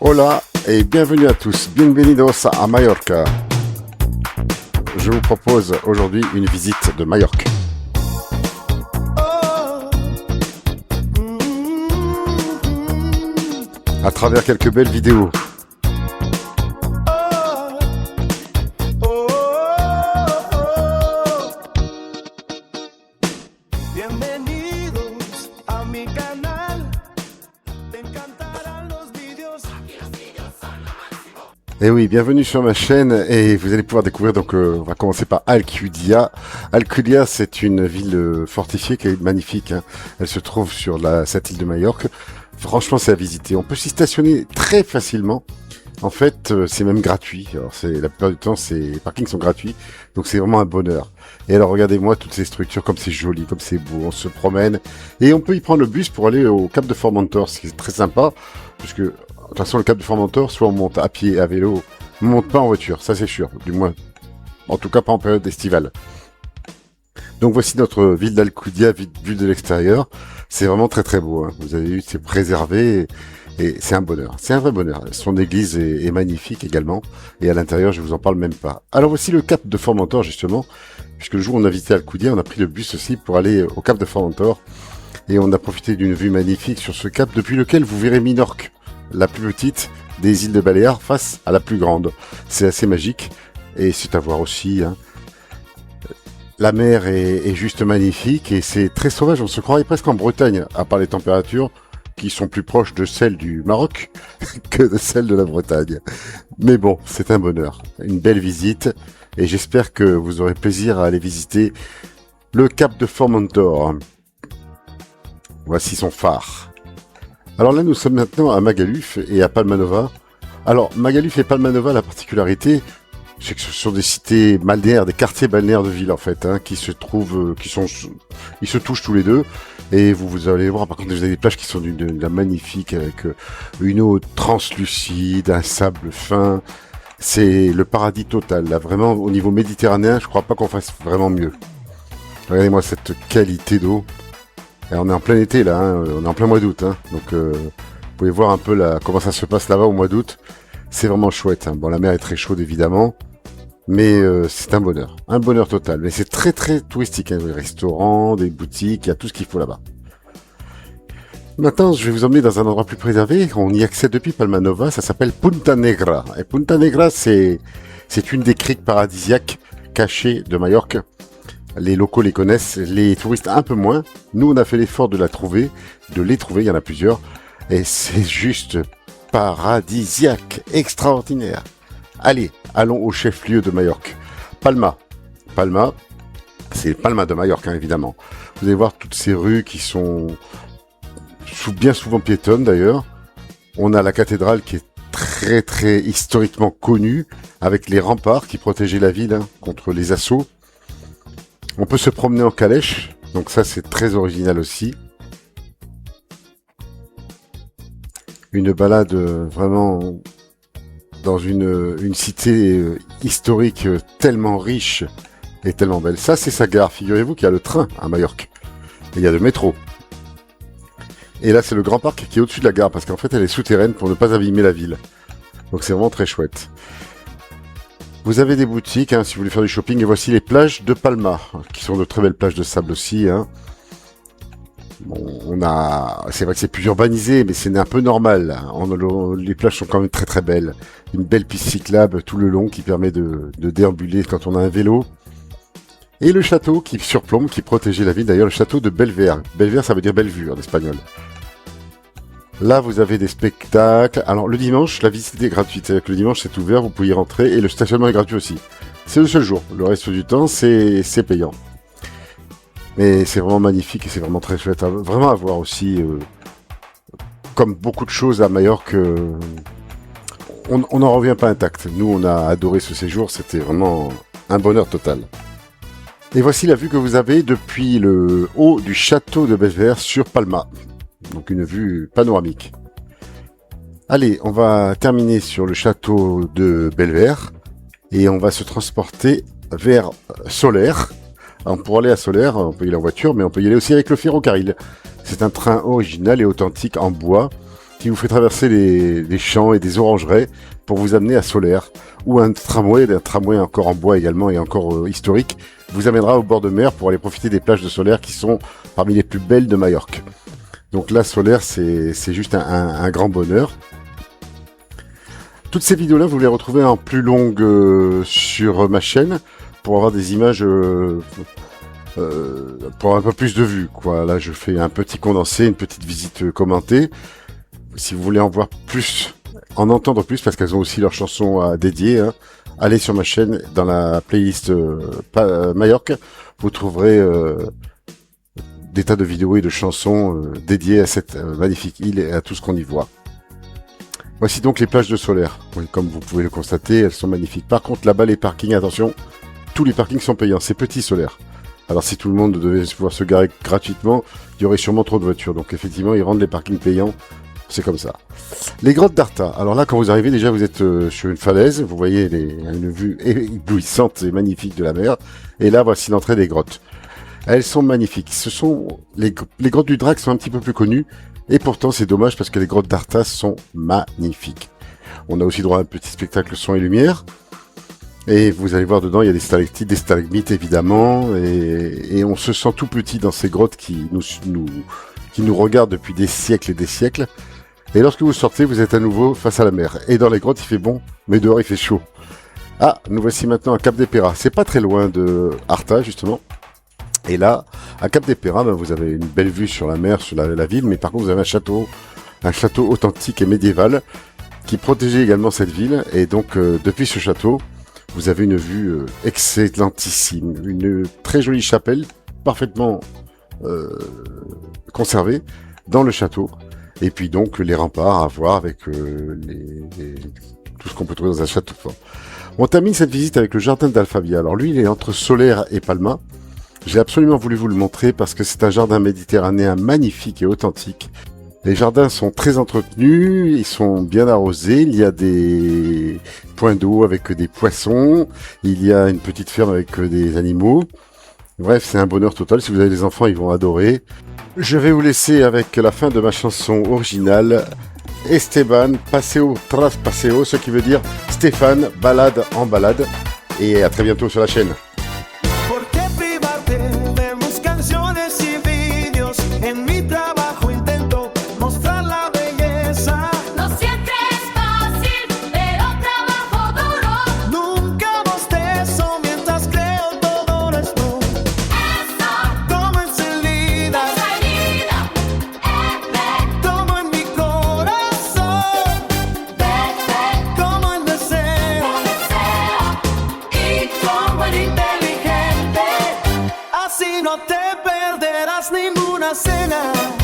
Hola et bienvenue à tous, bienvenidos a Mallorca. Je vous propose aujourd'hui une visite de Majorque. À travers quelques belles vidéos. Et oui, bienvenue sur ma chaîne et vous allez pouvoir découvrir, donc on va commencer par Alcudia. Alcudia, c'est une ville fortifiée qui est magnifique, hein. Elle se trouve sur cette île de Majorque. Franchement, c'est à visiter. On peut s'y stationner très facilement. En fait, c'est même gratuit. Alors, la plupart du temps, les parkings sont gratuits, donc c'est vraiment un bonheur. Et alors, regardez-moi toutes ces structures, comme c'est joli, comme c'est beau. On se promène et on peut y prendre le bus pour aller au Cap de Formentor, ce qui est très sympa, parce que de toute façon, le Cap de Formentor, soit on monte à pied, à vélo, on monte pas en voiture, ça c'est sûr, du moins. En tout cas, pas en période estivale. Donc voici notre ville d'Alcudia, vue de l'extérieur. C'est vraiment très très beau, hein. Vous avez vu, c'est préservé et c'est un bonheur. C'est un vrai bonheur. Son église est magnifique également. Et à l'intérieur, je vous en parle même pas. Alors voici le Cap de Formentor, justement. Puisque le jour où on a visité Alcudia, on a pris le bus aussi pour aller au Cap de Formentor. Et on a profité d'une vue magnifique sur ce cap, depuis lequel vous verrez Minorque, la plus petite des îles de Baléares face à la plus grande. C'est assez magique et c'est à voir aussi, hein. La mer est juste magnifique et c'est très sauvage. On se croirait presque en Bretagne, à part les températures qui sont plus proches de celles du Maroc que de celles de la Bretagne. Mais bon, c'est un bonheur. Une belle visite et j'espère que vous aurez plaisir à aller visiter le Cap de Formentor. Voici son phare. Alors là, nous sommes maintenant à Magaluf et à Palmanova. Alors, Magaluf et Palmanova, la particularité, c'est que ce sont des cités balnéaires, des quartiers balnéaires de ville, en fait, hein, qui se trouvent, ils se touchent tous les deux. Et vous allez voir, par contre, vous avez des plages qui sont d'une magnifique, avec une eau translucide, un sable fin. C'est le paradis total, là. Vraiment, au niveau méditerranéen, je crois pas qu'on fasse vraiment mieux. Regardez-moi cette qualité d'eau. Et on est en plein été là, hein, on est en plein mois d'août, hein, donc vous pouvez voir un peu comment ça se passe là-bas au mois d'août. C'est vraiment chouette, hein. Bon, la mer est très chaude évidemment, mais c'est un bonheur total. Mais c'est très très touristique, hein, des restaurants, des boutiques, il y a tout ce qu'il faut là-bas. Maintenant, je vais vous emmener dans un endroit plus préservé. On y accède depuis Palmanova, ça s'appelle Punta Negra. Et Punta Negra, c'est une des criques paradisiaques cachées de Majorque. Les locaux les connaissent, les touristes un peu moins. Nous, on a fait l'effort de les trouver, il y en a plusieurs. Et c'est juste paradisiaque, extraordinaire. Allez, allons au chef-lieu de Majorque. Palma. Palma, c'est Palma de Majorque, hein, évidemment. Vous allez voir toutes ces rues qui sont bien souvent piétonnes d'ailleurs. On a la cathédrale qui est très très historiquement connue, avec les remparts qui protégeaient la ville, hein, contre les assauts. On peut se promener en calèche, donc ça c'est très original aussi. Une balade vraiment dans une cité historique tellement riche et tellement belle. Ça c'est sa gare, figurez-vous qu'il y a le train à Majorque. Et il y a le métro. Et là c'est le grand parc qui est au-dessus de la gare, parce qu'en fait elle est souterraine pour ne pas abîmer la ville. Donc c'est vraiment très chouette. Vous avez des boutiques, hein, si vous voulez faire du shopping. Et voici les plages de Palma, qui sont de très belles plages de sable aussi, hein. Bon, c'est vrai que c'est plus urbanisé, mais c'est un peu normal, hein. Les plages sont quand même très très belles. Une belle piste cyclable tout le long qui permet de déambuler quand on a un vélo. Et le château qui surplombe, qui protégeait la ville, d'ailleurs le château de Belver. Belver, ça veut dire belle vue en espagnol. Là, vous avez des spectacles. Alors, le dimanche, la visite est gratuite. C'est-à-dire que le dimanche, c'est ouvert, vous pouvez y rentrer. Et le stationnement est gratuit aussi. C'est le seul jour. Le reste du temps, c'est payant. Mais c'est vraiment magnifique et c'est vraiment très chouette. Vraiment à voir aussi. Comme beaucoup de choses à Majorque, on n'en revient pas intact. Nous, on a adoré ce séjour. C'était vraiment un bonheur total. Et voici la vue que vous avez depuis le haut du château de Belver sur Palma. Donc une vue panoramique. Allez, on va terminer sur le château de Belver et on va se transporter vers Solaire. Alors, pour aller à Solaire, on peut y aller en voiture, mais on peut y aller aussi avec le ferrocarril. C'est un train original et authentique en bois qui vous fait traverser les champs et des orangeraies pour vous amener à Solaire, ou un tramway encore en bois également et encore historique, vous amènera au bord de mer pour aller profiter des plages de Solaire qui sont parmi les plus belles de Majorque. Donc là, Solaire, c'est juste un grand bonheur. Toutes ces vidéos-là, vous les retrouvez en plus longue sur ma chaîne pour avoir des images, pour un peu plus de vues, quoi. Là, je fais un petit condensé, une petite visite commentée. Si vous voulez en voir plus, en entendre plus, parce qu'elles ont aussi leurs chansons à dédier, hein, allez sur ma chaîne, dans la playlist Majorque, vous trouverez des tas de vidéos et de chansons dédiées à cette magnifique île et à tout ce qu'on y voit. Voici donc les plages de Solaire. Oui, comme vous pouvez le constater, elles sont magnifiques. Par contre, là-bas, les parkings, attention, tous les parkings sont payants. C'est petit Solaire. Alors, si tout le monde devait pouvoir se garer gratuitement, il y aurait sûrement trop de voitures. Donc, effectivement, ils rendent les parkings payants. C'est comme ça. Les grottes d'Arta. Alors là, quand vous arrivez, déjà, vous êtes sur une falaise. Vous voyez une vue éblouissante et magnifique de la mer. Et là, voici l'entrée des grottes. Elles sont magnifiques. Ce sont les grottes du Drac sont un petit peu plus connues. Et pourtant, c'est dommage parce que les grottes d'Arta sont magnifiques. On a aussi droit à un petit spectacle son et lumière. Et vous allez voir dedans, il y a des stalactites, des stalagmites évidemment. Et on se sent tout petit dans ces grottes qui nous regardent depuis des siècles et des siècles. Et lorsque vous sortez, vous êtes à nouveau face à la mer. Et dans les grottes, il fait bon, mais dehors, il fait chaud. Ah, nous voici maintenant à Cap des Perras. C'est pas très loin de Arta, justement. Et là, à Cap des Perras, ben, vous avez une belle vue sur la mer, sur la ville, mais par contre, vous avez un château authentique et médiéval qui protégeait également cette ville. Et donc, depuis ce château, vous avez une vue excellentissime, une très jolie chapelle, parfaitement conservée dans le château. Et puis donc, les remparts à voir avec tout ce qu'on peut trouver dans un château fort. On termine cette visite avec le jardin d'Alfabia. Alors lui, il est entre Solaire et Palma. J'ai absolument voulu vous le montrer parce que c'est un jardin méditerranéen magnifique et authentique. Les jardins sont très entretenus, ils sont bien arrosés, il y a des points d'eau avec des poissons, il y a une petite ferme avec des animaux. Bref, c'est un bonheur total. Si vous avez des enfants, ils vont adorer. Je vais vous laisser avec la fin de ma chanson originale, Esteban Paseo tras Paseo, ce qui veut dire Stéphane, balade en balade. Et à très bientôt sur la chaîne. No te perderás ninguna cena.